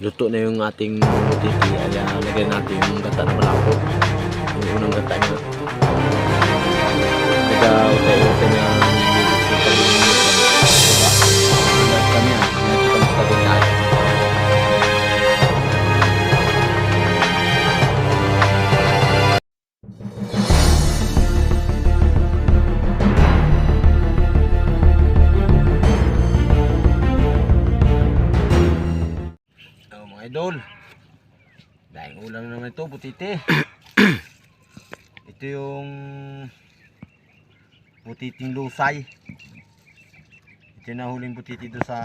Luto na yung ating titi. Ayan, lagyan natin yung gata na malabo. Yung unang gata niya. Utay-utay na kami yan. Natin kami sa tabi. Mga idol, dahil ulam naman ito, butiti. Ito yung butiting lusay. Ito yung nahuling butiti doon sa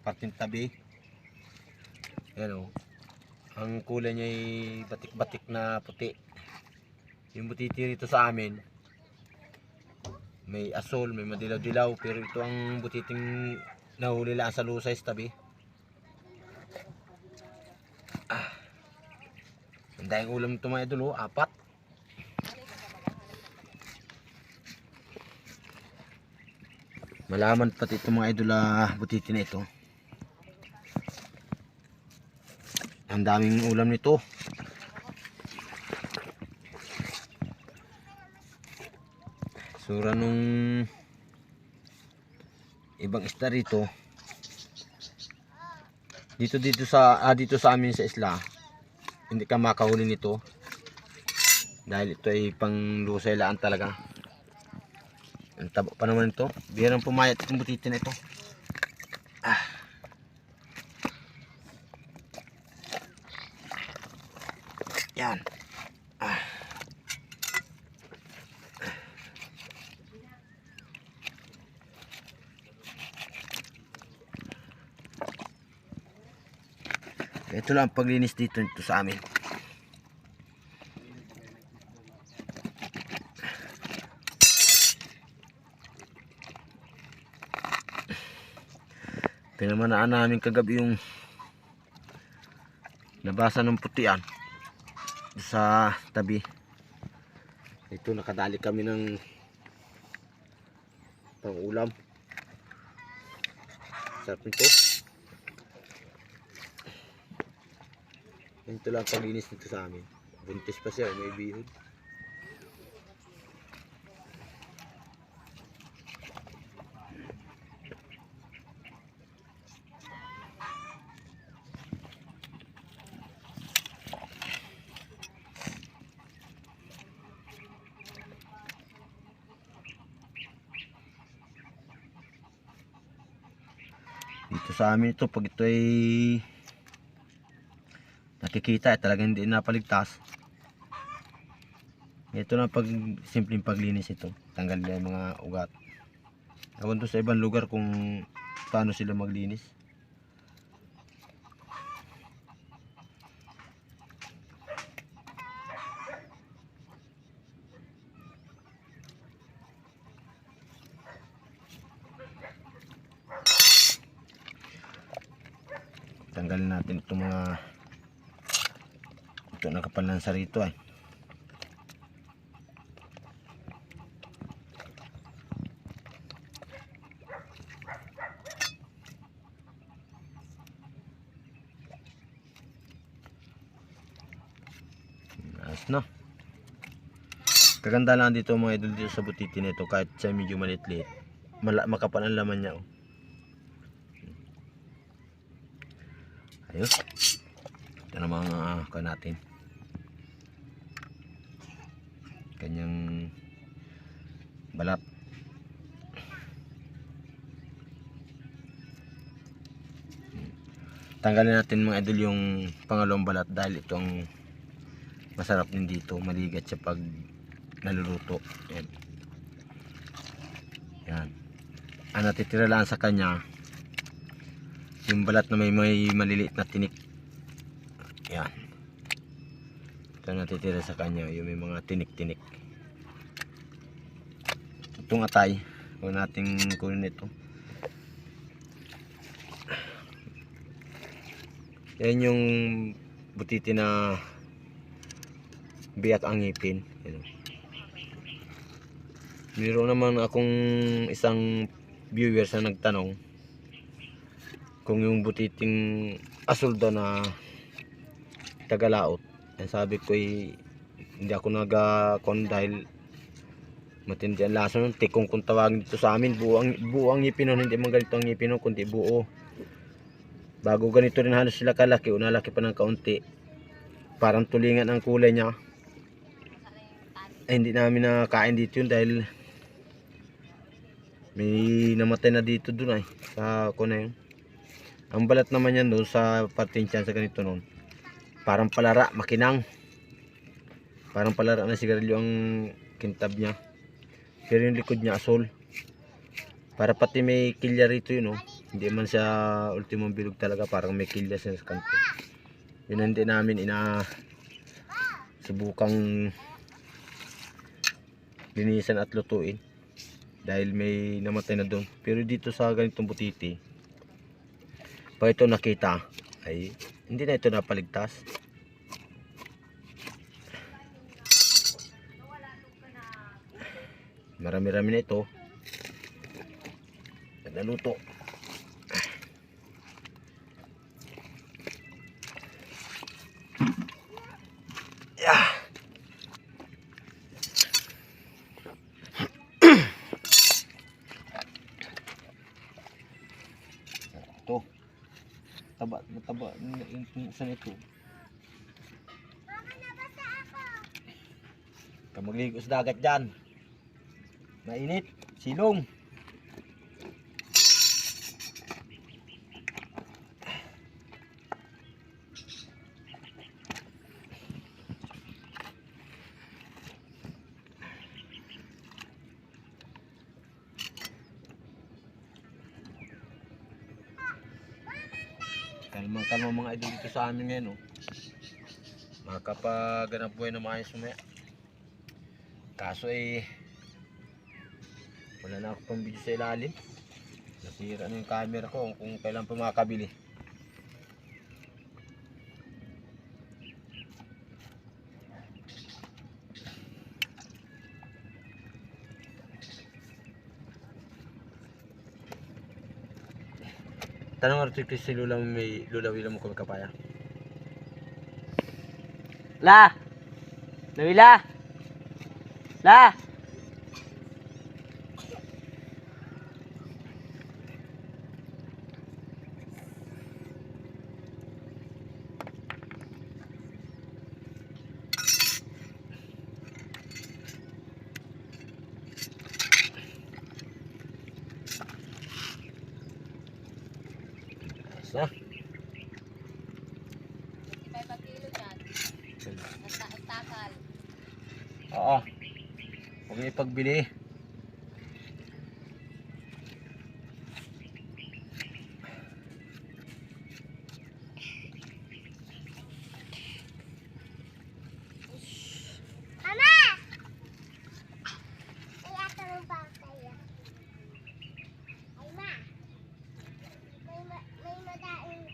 parting tabi. Ayan o, ang kulay niya ay batik-batik na puti. Yung butiti rito sa amin may asol, may madilaw-dilaw, pero ito ang butiting nahuli lang sa lusay sa tabi. Ang daing ulam nito mga idol, apat. Malaman pati ito mga idol, butiti na ito. Ang daming ulam nito. Sura nung ibang isda rito. Dito sa amin sa isla, hindi ka makahuli nito dahil ito ay panglusay laan talaga. Ang taba pa naman ito, bihirang pumayat itong butiti na ito. Yan. Ito lang ang paglinis dito sa amin. Pinamanaan namin kagabi yung nabasa ng putian sa tabi. Ito, nakadali kami ng pang-ulam. Sarap nito. Ito lang paglinis nito sa amin. Buntis pa siya, may bihod. Dito sa amin ito, pag ito ay nakikita, talagang hindi napaligtas. Ito na pag simpleng paglinis ito, tanggal na yung mga ugat. Ewan to sa ibang lugar kung paano sila maglinis. Tanggalin natin itong mga ito nakapalansa rito ay. Ayos na. Kaganda lang dito mga idol dito sa butiti nito, kahit siya medyo maliit-liit. Makapal ang laman niya. Ayos. Ito na mga natin. Kanyang balat. Tanggalin natin mga idol yung pangalawang balat dahil itong masarap din dito, maligat siya pag naluluto. Yan. Yan. Ang natitira lang sa kanya yung balat na may maliliit na tinik. Yan. Ito natitira sa kanya, yung may mga tinik-tinik. Itong atay, huwag nating kunin ito. Yan yung butiti na biyak ang ngipin. Yan. Meron naman akong isang viewers na nagtanong kung yung butiting asul daw na tagalaot. Sabi ko hindi ako nag-con dahil matindi ang laso nun. Tikong kung tawagin dito sa amin, buo ang ngipin nun. Hindi man ganito ang ngipin nun, kundi buo. Bago ganito rin halos sila kalaki, unalaki pa ng kaunti. Parang tulingan ang kulay niya. Hindi namin nakain dito yun dahil may namatay na dito dun sa kuna yun. Ang balat naman yan doon sa partinsyan sa ganito nun, parang palara, makinang. Parang palara na sigarilyo ang kintab niya. Pero yung likod niya asul. Para pati may kilya rito yun. Hindi man siya ultimong bilog talaga, parang may kilya siya sa kanto. Yun hindi namin subukang linisan at lutuin dahil may namatay na doon. Pero dito sa ganitong butiti, pag ito nakita ay hindi na ito napaligtas. Marami-rami na ito naluto. Ito mataba saan ito. Magligo sa dagat dyan, mainit, silong. Kalmang mga idol dito sa amin ngayon. Makakapaganap buhay na maayos sumaya. Kaso wala na ako pang video sa ilalim. Nasira na yung camera ko kung kailan pa makakabili. Tanong article si Lula, may Lula Wila mo kami kapaya. La! Lawila! La! Na. 55 kilo dyan. Takal. Oo. Huwag niyo ipagbili. Mama! Kaya tanong pa kayo. Ay ma. May madaing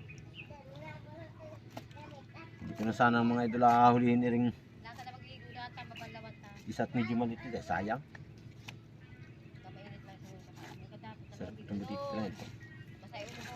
Ito na sana ang mga idol hulihin ni ring nasa na magligo na at mabalawat na. isa't medyo maliit nila. Sayang. Mainit lang ito. May katapos na Sarap itong butiti na ito. basta ulo ko.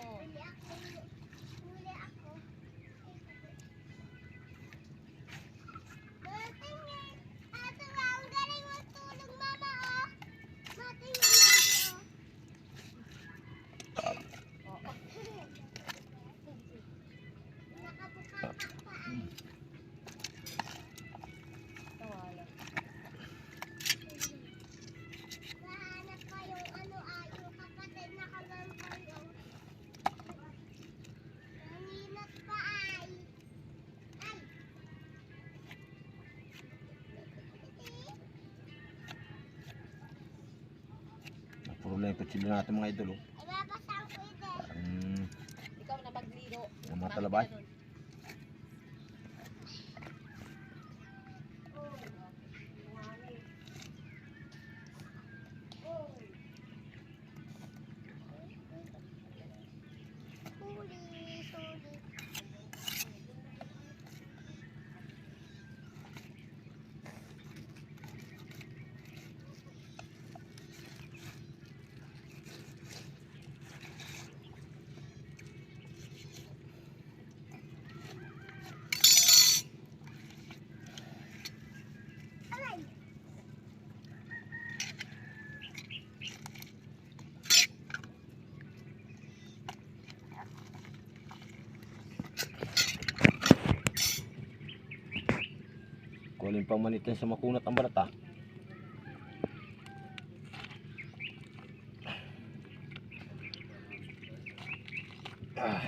Puro lang yung kutsilyo natin mga idol. Parang Ikaw na magligo. matalabay. Huling pamanitin sa makunat ang balat ah. Ah.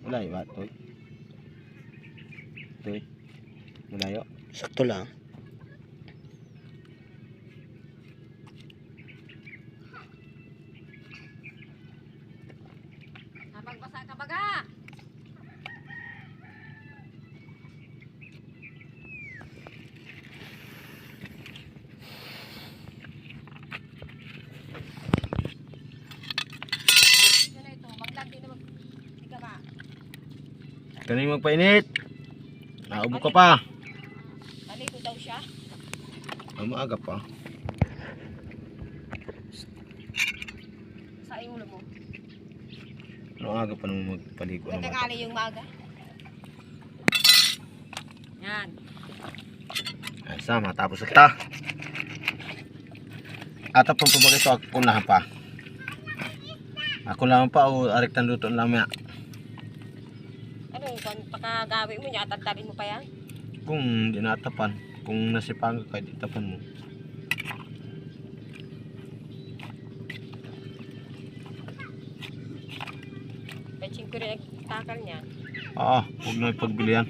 Mulai ba toy? Toy. Mulayo. Sakto lang. Napagbasa ka baga. Yan na ito, maglandi na Ika ba? Kaning magpainit. Naubo ka pa. Naligo daw siya. Ang maaga pa. Sa ulo mo. Ang aga pa naman magpaligo naman. Nagkagali yung maaga. Yan. Ay, sama, tapos ita. At apong pabagay ito, ako lang pa. Ako lang pa, o arektan luto lang maya. Ano, kung pagkagawi mo niya, tatadin mo pa yan? Kung di natapan, kung nasipang ka, di tapan mo. Peching ko rin nagtakal niya. Huwag na ipagbili yan.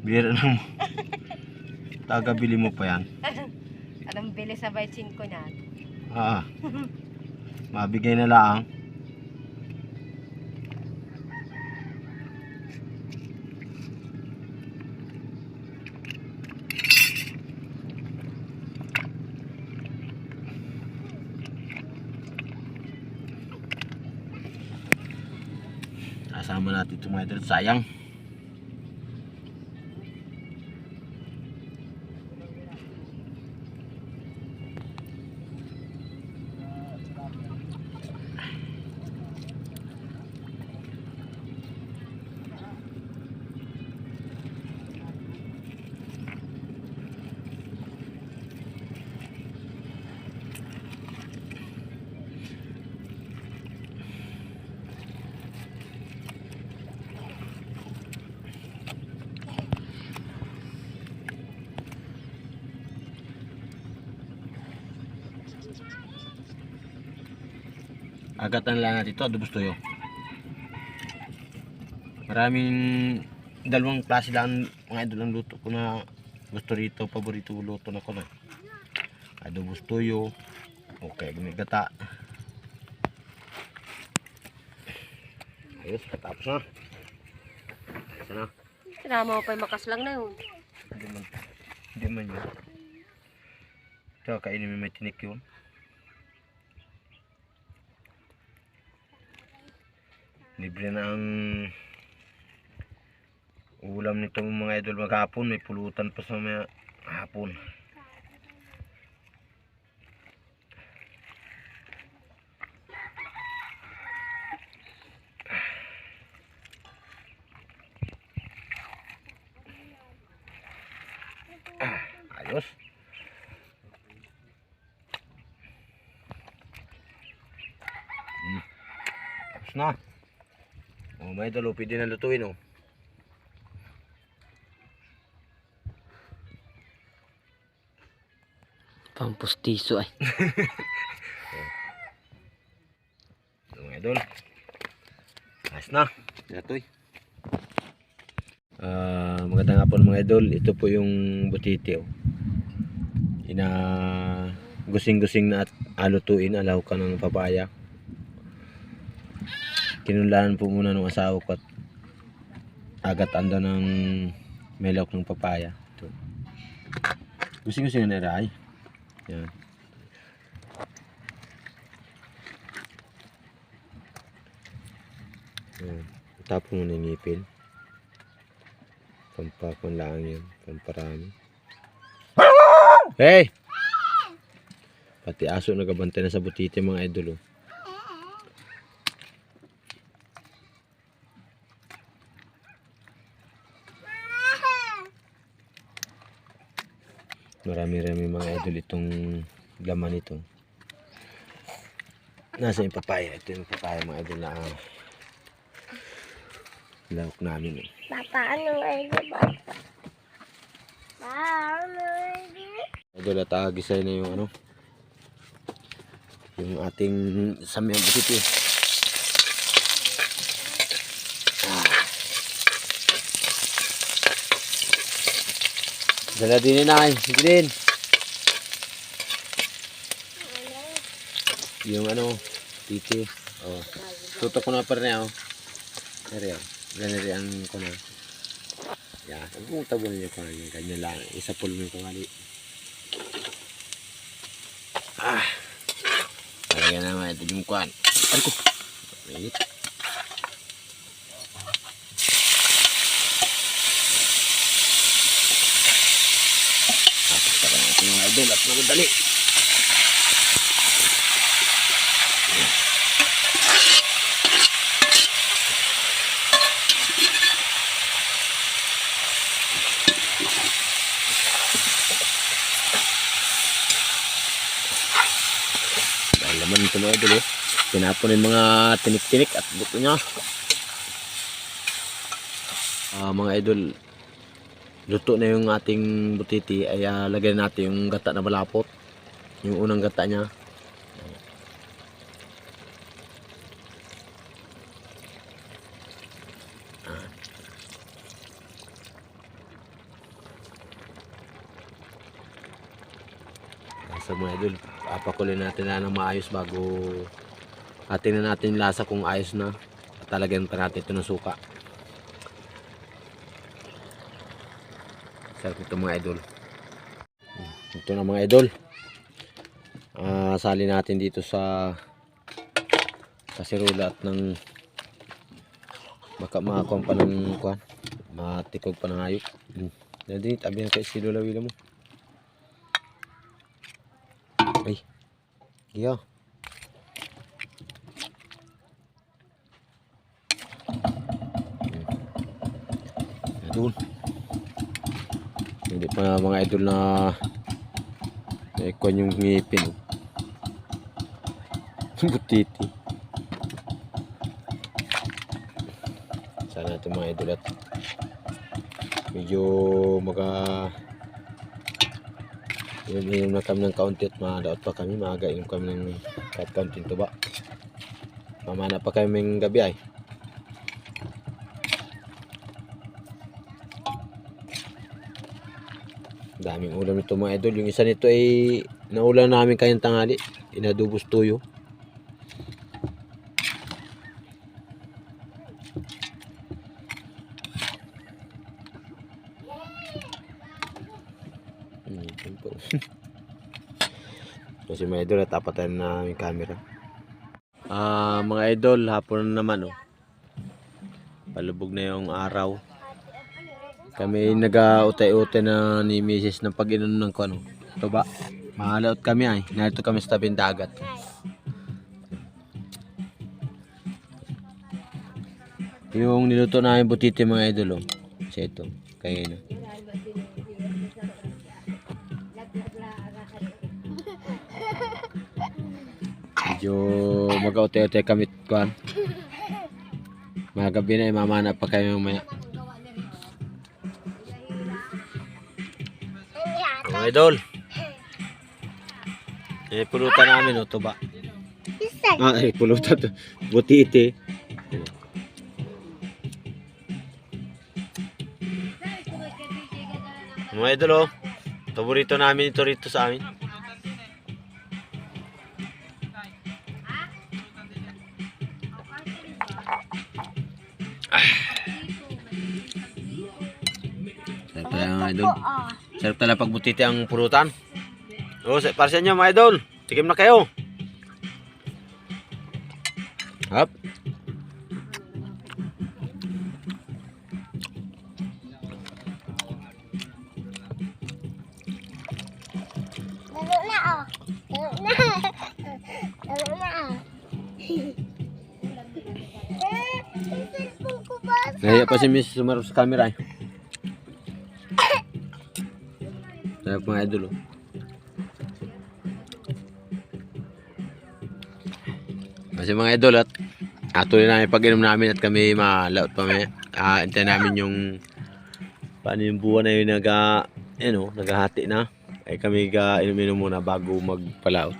Bira na mo. Tagabili mo pa yan. Anong bilis sa peching ko niyan? Mabigay na lang. Kasama natin itong mga idol. Sayang. Agatan lang natin ito, adobos toyo. Maraming dalawang klase lang mga idol ang luto ko na gusto rito, paborito luto na ko na. Adobos toyo, okay, gata. Ayos, katapos na. Ayos na. Sinama mo pa yung makas lang na yun. Hindi man yun. Ito, kainin may tinik yun. Libre na ang ulam nito mga idol maghapon. May pulutan pa sa mga hapon. Ayos. Tapos na. May idol, pwede na lutuin oh. Pampustiso ay. Mga idol. Ayos na. Natoy. Magandang hapon mga idol. Ito po yung butiti oh. Gusing-gusing na at alutuin. Alaw ka ng papaya. Kinunlaan po muna ng asawa ko at agat anda ng melok ng papaya. Ito. Gusing-gusing na rai. Yan. Tapos mo na yung ngipin. Pampakon lang yun. Pamparami. Hey! Pati aso nagabantay na sa butiti mga idol oh. Marami-rami mga idol itong laman ito. Nasa yung papaya. Ito yung papaya mga idol na lawak namin. Papa, ano idol ba? Ano idol? Idol at gisay na yung yung ating samyang butiti. Dala din na sige din. Yung titi. Oh. Tutok ko na pa rin Nari ganari ang kuna. Ya, kung tabon niyo ko yung kanya lang. Isa pulo mo ko kali. Talaga naman ito yung kuan. Ay ko. Mainit. Tapos taka natin yung idol at magdali. Dahil naman ito mga idol tinapon yung mga tinik-tinik at buto nya. Mga idol, luto na yung ating butiti ay lagyan natin yung gata na malapot. Yung unang gata nya. So mga idol, pakulin natin na ng maayos bago tingnan natin yung lasa kung ayos na. At talagyan pa natin ito ng suka. Sarap ito mga idol. Ito na mga idol. Sali natin dito sa kasirola at ng baka makakuha pa ng kuhan. Matikog pa ng hayop. Dali, tabi na kayo si Lola Wila mo. Ay, iya. Doon. Hindi pa mga idol na ikon yung ngipin. Butiti. Sana ito mga idol at medyo inom na kami ng kaunti at madaot pa kami. Maaga inom kami ng kahit kaunting tuba. Mamana pa kami ng gabi ay. Daming ulam nito mga idol. Yung isa nito ay naulam namin kayang tanghali. Inadubos tuyo. Kasi mga idol at tapatan na yung camera. Mga idol, hapon naman palubog na yung araw. Kami nag-utay-utay na ni Mrs. ng pag-inom ng tuba. Mahalaot kami ay. Narito kami sa tabing dagat. Yung niluto namin butiti mga idol kasi ito, kaya na. Medyo mag-utay-utay kami kuan. Mga gabi na mamana pa kayo mamaya. Mga idol. Pulutan namin tuba. Pulutan to. Butiti. Mga idol paborito namin ito rito sa amin. Sarap talaga mga idol. Sarap talaga pag butiti ang pulutan. Para sa inyo mga idol. Tikim na kayo. Hop. Lalo na Lalo na cellphone ko ba? Nahaya pa si Miss sumarap sa camera Sarap mga idol oh. Kasi mga idol at tuloy namin pag-inom namin at kami malaot pa may hintayin namin yung paano yung buwan na yun naghahati na ay kami inom-inom muna bago magpalaot.